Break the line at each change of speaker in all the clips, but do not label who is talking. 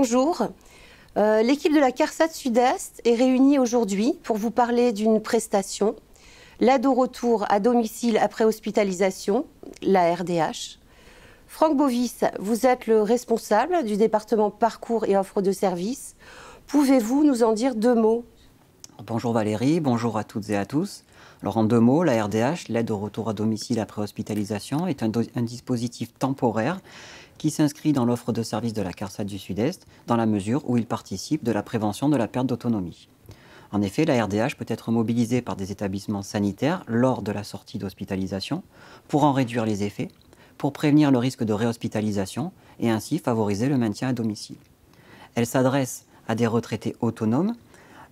Bonjour. L'équipe de la CARSAT Sud-Est est réunie aujourd'hui pour vous parler d'une prestation, l'aide au retour à domicile après hospitalisation, la RDH. Franck Bovis, vous êtes le responsable du département parcours et offre de services. Pouvez-vous nous en dire deux mots?
Bonjour Valérie, bonjour à toutes et à tous. Alors en deux mots, la RDH, l'aide au retour à domicile après hospitalisation, est un dispositif temporaire qui s'inscrit dans l'offre de services de la CARSAT du Sud-Est dans la mesure où il participe de la prévention de la perte d'autonomie. En effet, la RDH peut être mobilisée par des établissements sanitaires lors de la sortie d'hospitalisation pour en réduire les effets, pour prévenir le risque de réhospitalisation et ainsi favoriser le maintien à domicile. Elle s'adresse à des retraités autonomes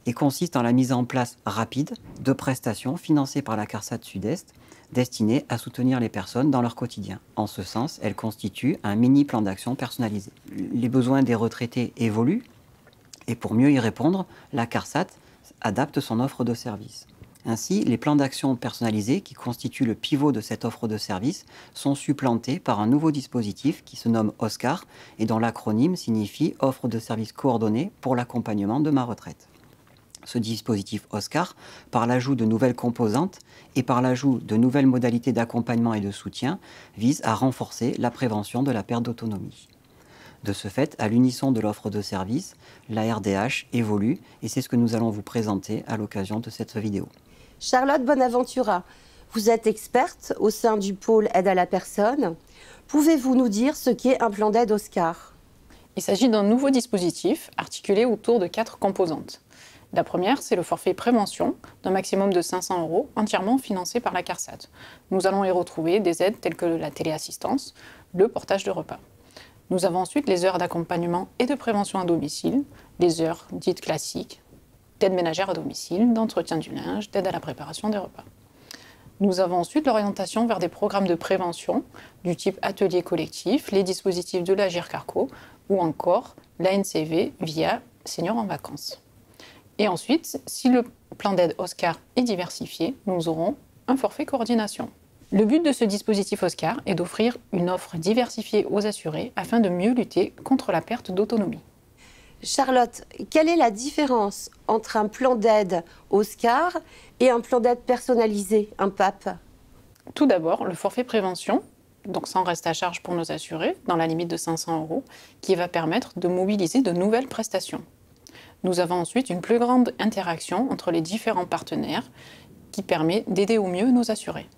et consiste en la mise en place rapide de prestations financées par la CARSAT Sud-Est destinées à soutenir les personnes dans leur quotidien. En ce sens, elle constitue un mini plan d'action personnalisé. Les besoins des retraités évoluent et pour mieux y répondre, la CARSAT adapte son offre de services. Ainsi, les plans d'action personnalisés qui constituent le pivot de cette offre de services sont supplantés par un nouveau dispositif qui se nomme OSCAR et dont l'acronyme signifie Offre de services coordonnés pour l'accompagnement de ma retraite. Ce dispositif OSCAR, par l'ajout de nouvelles composantes et par l'ajout de nouvelles modalités d'accompagnement et de soutien, vise à renforcer la prévention de la perte d'autonomie. De ce fait, à l'unisson de l'offre de service, la RDH évolue et c'est ce que nous allons vous présenter à l'occasion de cette vidéo.
Charlotte Bonaventura, vous êtes experte au sein du pôle aide à la personne. Pouvez-vous nous dire ce qu'est un plan d'aide OSCAR?
Il s'agit d'un nouveau dispositif articulé autour de 4 composantes. La première, c'est le forfait prévention d'un maximum de 500 € entièrement financé par la CARSAT. Nous allons y retrouver des aides telles que la téléassistance, le portage de repas. Nous avons ensuite les heures d'accompagnement et de prévention à domicile, les heures dites classiques, d'aide ménagère à domicile, d'entretien du linge, d'aide à la préparation des repas. Nous avons ensuite l'orientation vers des programmes de prévention du type atelier collectif, les dispositifs de l'Agir Carco ou encore l'ANCV via Seniors en vacances. Et ensuite, si le plan d'aide OSCAR est diversifié, nous aurons un forfait coordination. Le but de ce dispositif OSCAR est d'offrir une offre diversifiée aux assurés afin de mieux lutter contre la perte d'autonomie.
Charlotte, quelle est la différence entre un plan d'aide OSCAR et un plan d'aide personnalisé, un PAP?
Tout d'abord, le forfait prévention, donc sans reste à charge pour nos assurés, dans la limite de 500 €, qui va permettre de mobiliser de nouvelles prestations. Nous avons ensuite une plus grande interaction entre les différents partenaires qui permet d'aider au mieux nos assurés.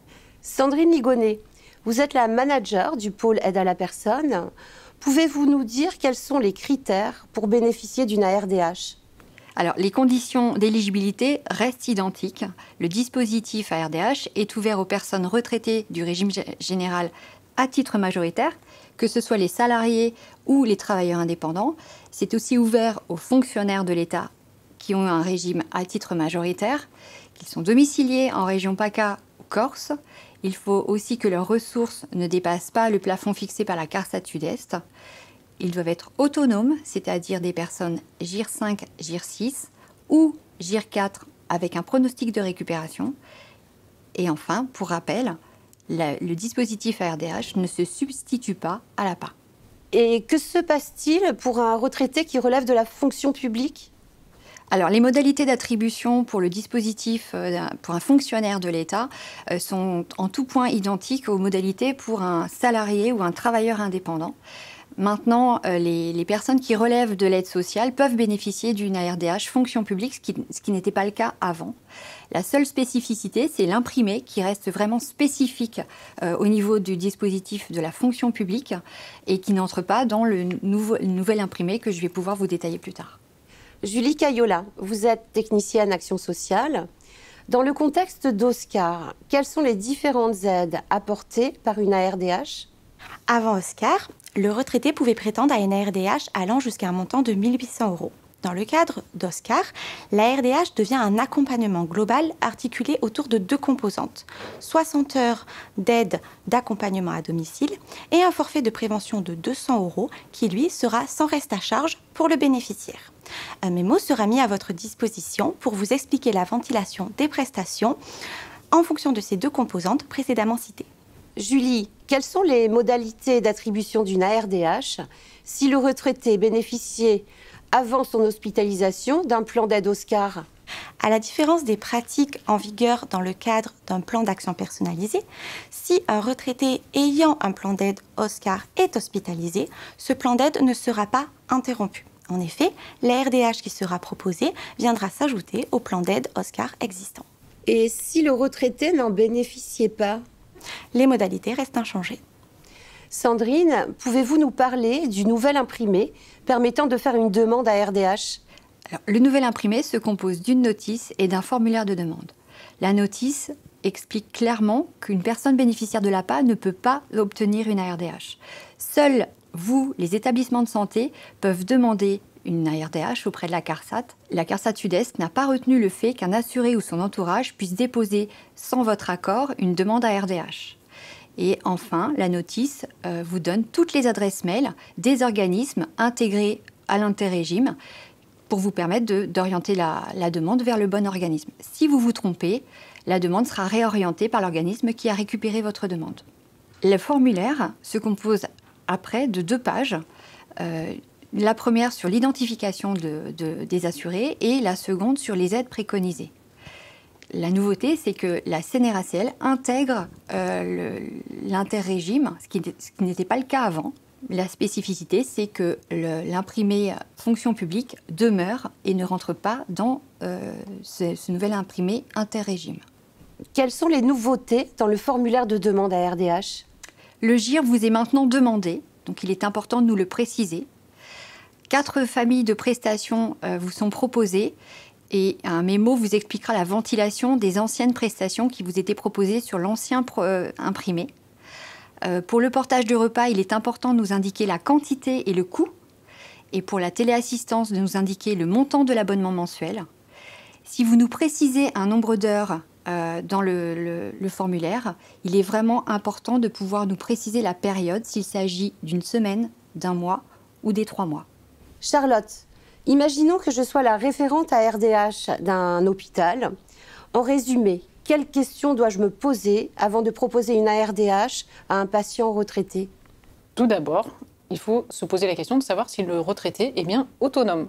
Sandrine Ligonnet, vous êtes la manager du pôle aide à la personne. Pouvez-vous nous dire quels sont les critères pour bénéficier d'une ARDH?
Alors, les conditions d'éligibilité restent identiques. Le dispositif ARDH est ouvert aux personnes retraitées du régime général à titre majoritaire, que ce soit les salariés ou les travailleurs indépendants. C'est aussi ouvert aux fonctionnaires de l'État qui ont un régime à titre majoritaire, qui sont domiciliés en région PACA ou Corse. Il faut aussi que leurs ressources ne dépassent pas le plafond fixé par la CARSAT Sud-Est. Ils doivent être autonomes, c'est-à-dire des personnes GIR 5, GIR 6 ou GIR 4 avec un pronostic de récupération. Et enfin, pour rappel, le dispositif ARDH ne se substitue pas à l'APA.
Et que se passe-t-il pour un retraité qui relève de la fonction publique?
Alors, les modalités d'attribution pour le dispositif pour un fonctionnaire de l'État sont en tout point identiques aux modalités pour un salarié ou un travailleur indépendant. Maintenant, les personnes qui relèvent de l'aide sociale peuvent bénéficier d'une ARDH fonction publique, ce qui n'était pas le cas avant. La seule spécificité, c'est l'imprimé qui reste vraiment spécifique au niveau du dispositif de la fonction publique et qui n'entre pas dans le nouvel imprimé que je vais pouvoir vous détailler plus tard.
Julie Cayola, vous êtes technicienne action sociale. Dans le contexte d'OSCAR, quelles sont les différentes aides apportées par une ARDH?
Avant OSCAR, le retraité pouvait prétendre à une ARDH allant jusqu'à un montant de 1 800 €. Dans le cadre d'OSCAR, la RDH devient un accompagnement global articulé autour de 2 composantes. 60 heures d'aide d'accompagnement à domicile et un forfait de prévention de 200 € qui, lui, sera sans reste à charge pour le bénéficiaire. Un mémo sera mis à votre disposition pour vous expliquer la ventilation des prestations en fonction de ces 2 composantes précédemment citées.
Julie, quelles sont les modalités d'attribution d'une ARDH si le retraité bénéficiait avant son hospitalisation d'un plan d'aide Oscar?
À la différence des pratiques en vigueur dans le cadre d'un plan d'action personnalisé, si un retraité ayant un plan d'aide Oscar est hospitalisé, ce plan d'aide ne sera pas interrompu. En effet, la RDH qui sera proposée viendra s'ajouter au plan d'aide Oscar existant.
Et si le retraité n'en bénéficiait pas?
Les modalités restent inchangées.
Sandrine, pouvez-vous nous parler du nouvel imprimé permettant de faire une demande à RDH?
Alors, le nouvel imprimé se compose d'une notice et d'un formulaire de demande. La notice explique clairement qu'une personne bénéficiaire de l'APA ne peut pas obtenir une ARDH. Seuls vous, les établissements de santé, peuvent demander une ARDH auprès de la CARSAT. La CARSAT Sud-Est n'a pas retenu le fait qu'un assuré ou son entourage puisse déposer sans votre accord une demande ARDH. Et enfin, la notice vous donne toutes les adresses mail des organismes intégrés à l'interrégime pour vous permettre d'orienter la demande vers le bon organisme. Si vous vous trompez, la demande sera réorientée par l'organisme qui a récupéré votre demande. Le formulaire se compose après de 2 pages. La première sur l'identification des assurés et la seconde sur les aides préconisées. La nouveauté, c'est que la CNRACL intègre l'interrégime, ce qui n'était pas le cas avant. La spécificité, c'est que l'imprimé fonction publique demeure et ne rentre pas dans ce nouvel imprimé interrégime.
Quelles sont les nouveautés dans le formulaire de demande à RDH?
Le GIR vous est maintenant demandé, donc il est important de nous le préciser. 4 familles de prestations vous sont proposées et un mémo vous expliquera la ventilation des anciennes prestations qui vous étaient proposées sur l'ancien imprimé. Pour le portage de repas, il est important de nous indiquer la quantité et le coût. Et pour la téléassistance, de nous indiquer le montant de l'abonnement mensuel. Si vous nous précisez un nombre d'heures dans le formulaire, il est vraiment important de pouvoir nous préciser la période, s'il s'agit d'une semaine, d'un mois ou des 3 mois.
Charlotte, imaginons que je sois la référente à RDH d'un hôpital. En résumé, quelles questions dois-je me poser avant de proposer une ARDH à un patient retraité?
Tout d'abord, il faut se poser la question de savoir si le retraité est bien autonome.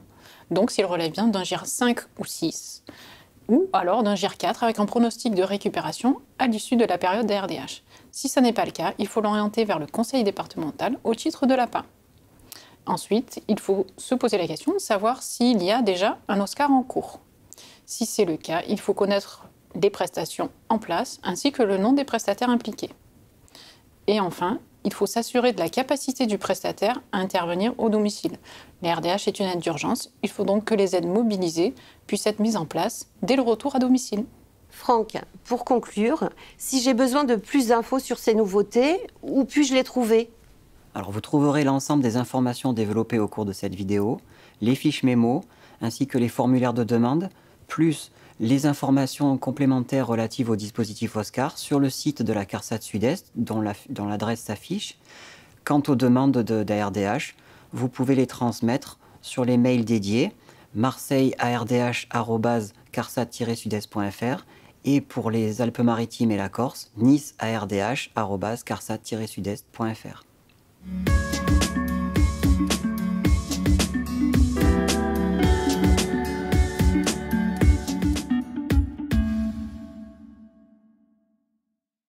Donc s'il relève bien d'un GIR 5 ou 6, ou alors d'un GIR 4 avec un pronostic de récupération à l'issue de la période d'ARDH. Si ce n'est pas le cas, il faut l'orienter vers le conseil départemental au titre de l'APA. Ensuite, il faut se poser la question de savoir s'il y a déjà un Oscar en cours. Si c'est le cas, il faut connaître les prestations en place ainsi que le nom des prestataires impliqués. Et enfin, il faut s'assurer de la capacité du prestataire à intervenir au domicile. La RDH est une aide d'urgence, il faut donc que les aides mobilisées puissent être mises en place dès le retour à domicile.
Franck, pour conclure, si j'ai besoin de plus d'infos sur ces nouveautés, où puis-je les trouver?
Alors vous trouverez l'ensemble des informations développées au cours de cette vidéo, les fiches mémo, ainsi que les formulaires de demande, plus les informations complémentaires relatives au dispositif Oscar sur le site de la CARSAT Sud-Est, dont l'adresse s'affiche. Quant aux demandes d'ARDH, vous pouvez les transmettre sur les mails dédiés marseilleardh@carsat-sud-est.fr et pour les Alpes-Maritimes et la Corse, niceardh@carsat-sud-est.fr.